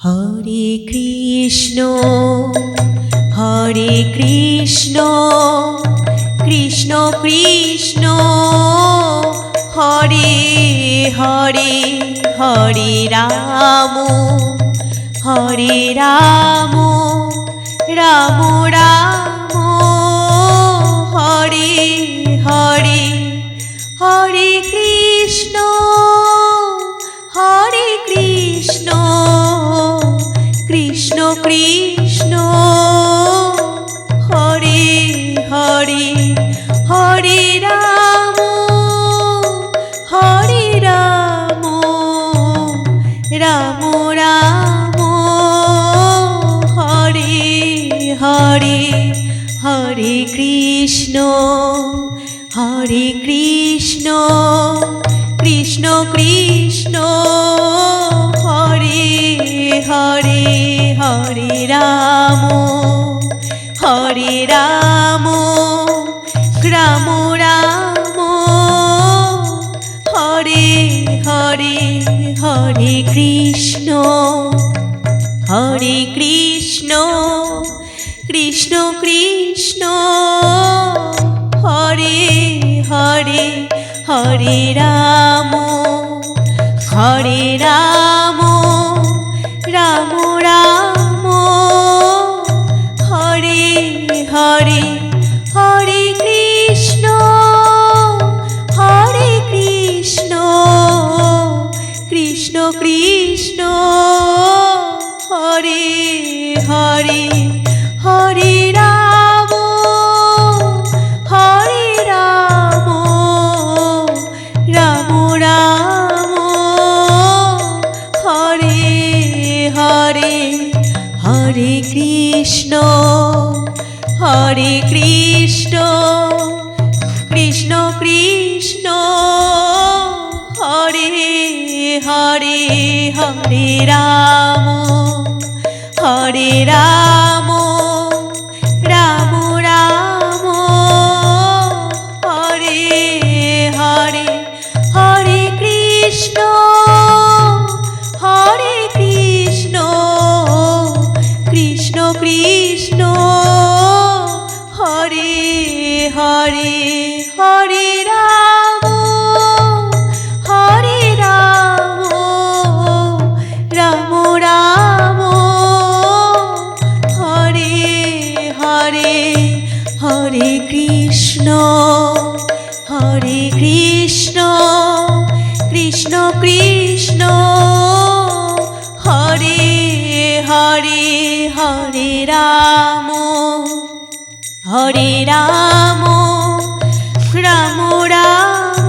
হরে Krishna হরে Krishna Krishna Krishna Hare Hare Hare Ram Ram Ram Hare Hare Hare Krishna Krishna Krishna Hare Hare Hare Ram Ram Ram Hare Hare Hare Krishna Krishna Krishna Hare Hare Hare Ram Ram Ram Hare Hare Hare Krishna Krishna Krishna Hare Hare Hare Ram Ram Ram Hare Hare Hare Krishna Krishna Krishna Hare Hare Hare Ram Ram Ram Hare Hare Hare Krishna Krishna Krishna Hare Hare Hare Ram Ram Ram Hare Hare Hare Krishna Krishna Krishna Hare Hare Hare Ram Ram Ram Hare Hare Hare Krishna Krishna Krishna Hare Hare Hare Ram Ram Ram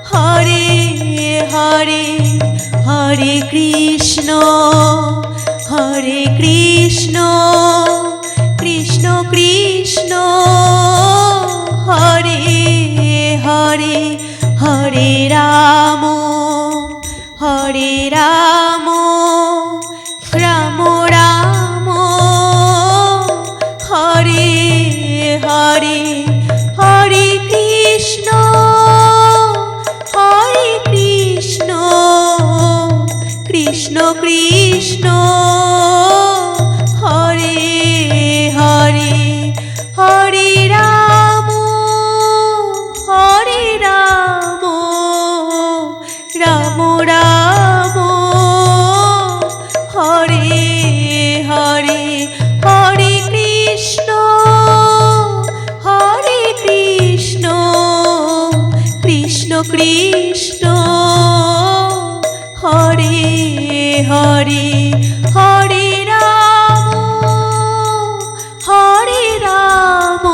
Hare Hare Hare Krishna Krishna Krishna Hare Hare Hare Ram Ram Ram Hare Hare Hare Krishna Krishna Krishna Hare Hare Hare Ram Ram Ram Hare Hare Hare Krishna Krishna Krishna Hare Hare Hare Ram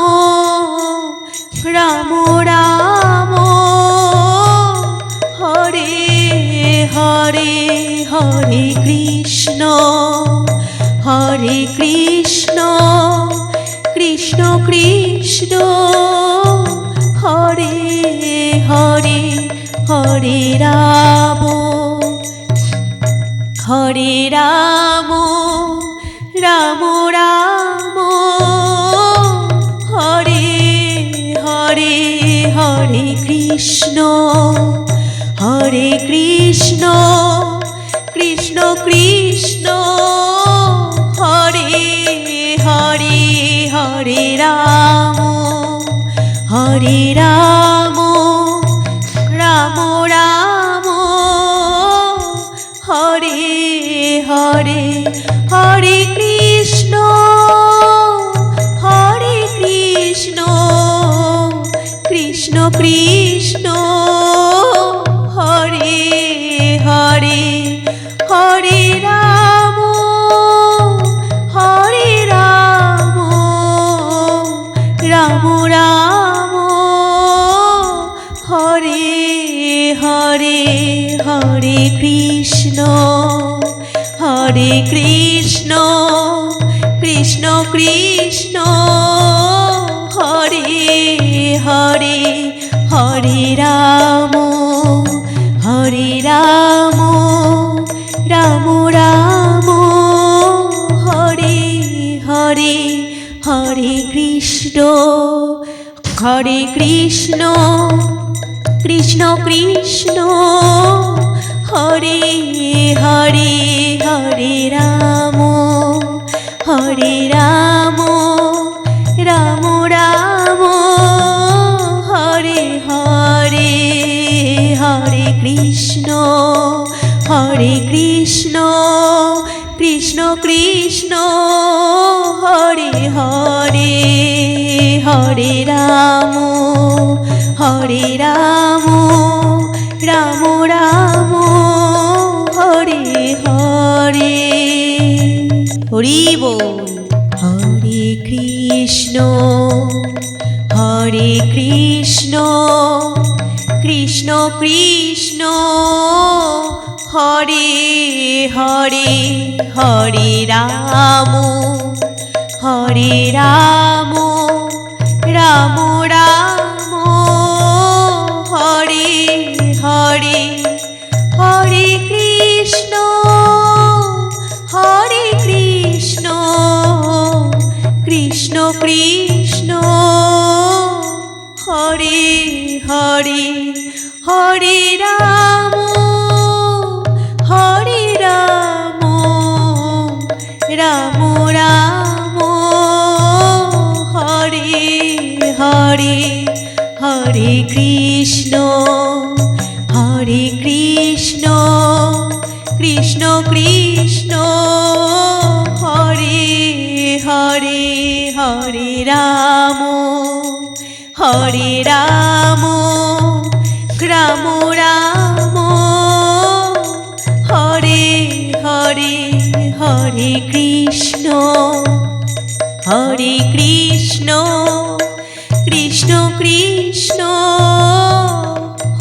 Ram Ram Hare Hare Hare Krishna Krishna Krishna Hare Hare Hare Ram Ram Ram Hare Hare Hare Krishna Krishna Krishna Krishna Hare Hare Hare Ram Ram Ram Hare Hare Hare Krishna Krishna Krishna Hare Hare Hare Ram Ram Ram Hare Hare Hare Krishna Krishna Krishna Hare Hare Hare Ram Ram Ram Hare Hare Hare Krishna Krishna Krishna Hare Hare Hare Ram Ram Ram Hare Hare Hare Krishna Krishna Krishna Hare Hare Hare Ram Ram Ram Hare Hare Hari বল। হরে Krishna Krishna Krishna Hare Hare Hare Ram Ram Ram Hare Hare Hare Krishna Krishna Krishna Hare Hare Hare Ram Ram Ram Hare Hare Hare Krishna Krishna Krishna Hare Hare Hare Ram Ram Ram Hare Hare Hare Krishna Krishna Krishna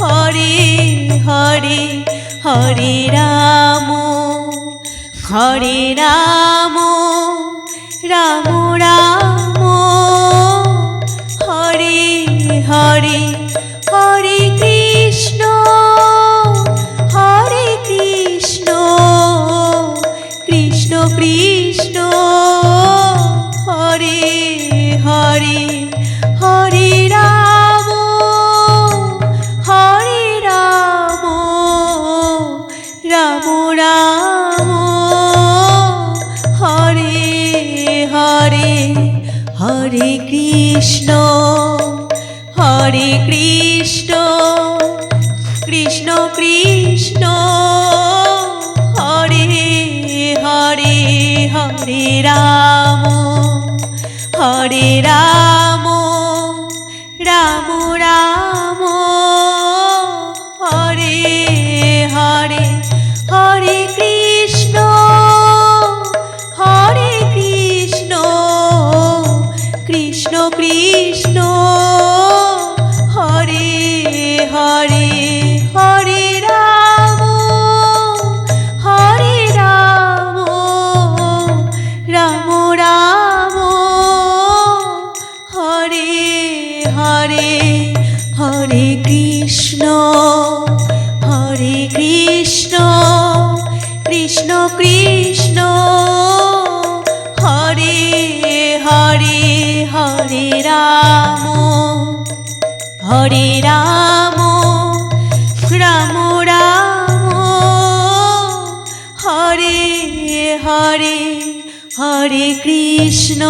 Hare Hare Hare Ram Ram Ram Hare Hare Hare Krishna Krishna Krishna Hare Hare Hare Ram Ram Ram Hare Hare Hare Krishna Krishna Krishna Hare Hare Hare Ram Ram Ram Hare Hare Hare Krishna Krishna Krishna Hare Hare Hare Ram Ram Ram Hare Hare Hare Krishna Krishna Krishna Hare Hare Hare Ram Ram Ram Hare Hare Hare Krishna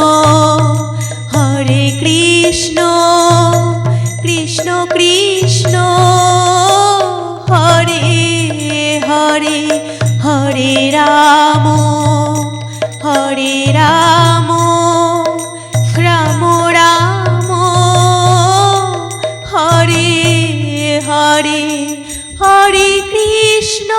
Krishna Krishna Hare Hare Hare Ram Ram Ram Hare Hare Hare Krishna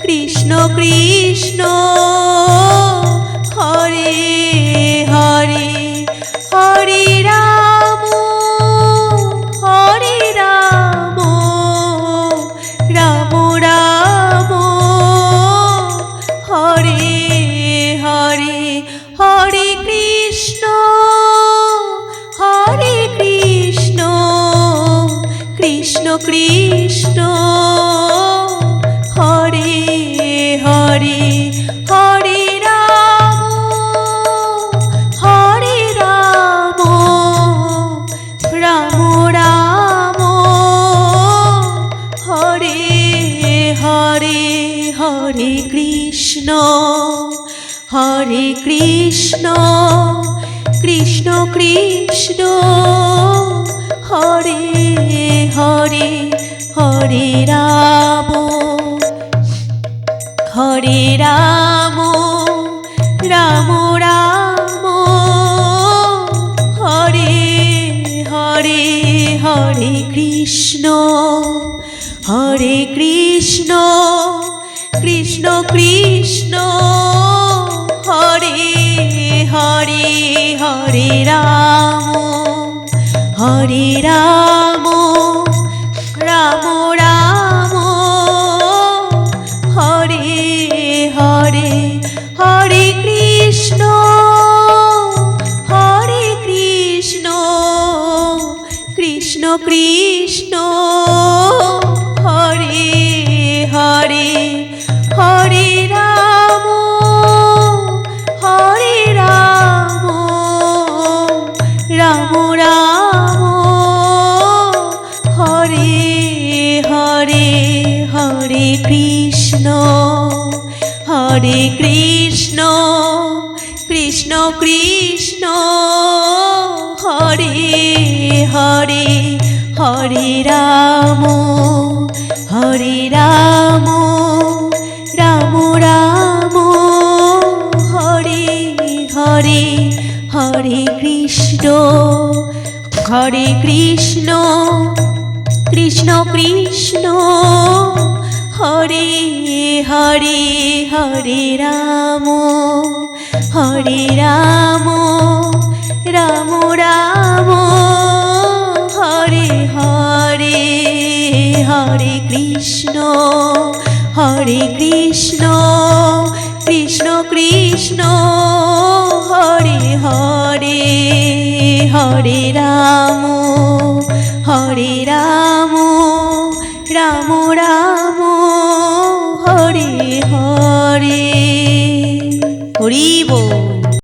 Krishna Krishna Hare Hare Hare Ram Ram Ram Hare Hare Hare Krishna Krishna Krishna Hare Hare Hare Ram Ram Ram Hare Hare Hare Krishna Krishna Krishna Hare Hare Hare Ram Ram Ram Hare Hare Hare Krishna Krishna Krishna Hare Hare Hare Ram Ram Ram Hare Hare Hare Krishna Krishna Krishna Hare Hare Hare Ram Ram Ram Hare Hare Hare Krishna Krishna Krishna Hare Hare Hare Ram Ram Ram Hare Hare Hare Krishna Krishna Krishna Hare Hare Hare Ram Ram Ram Hare Hare Hare Krishna Krishna Krishna Hare Hare Hare Ram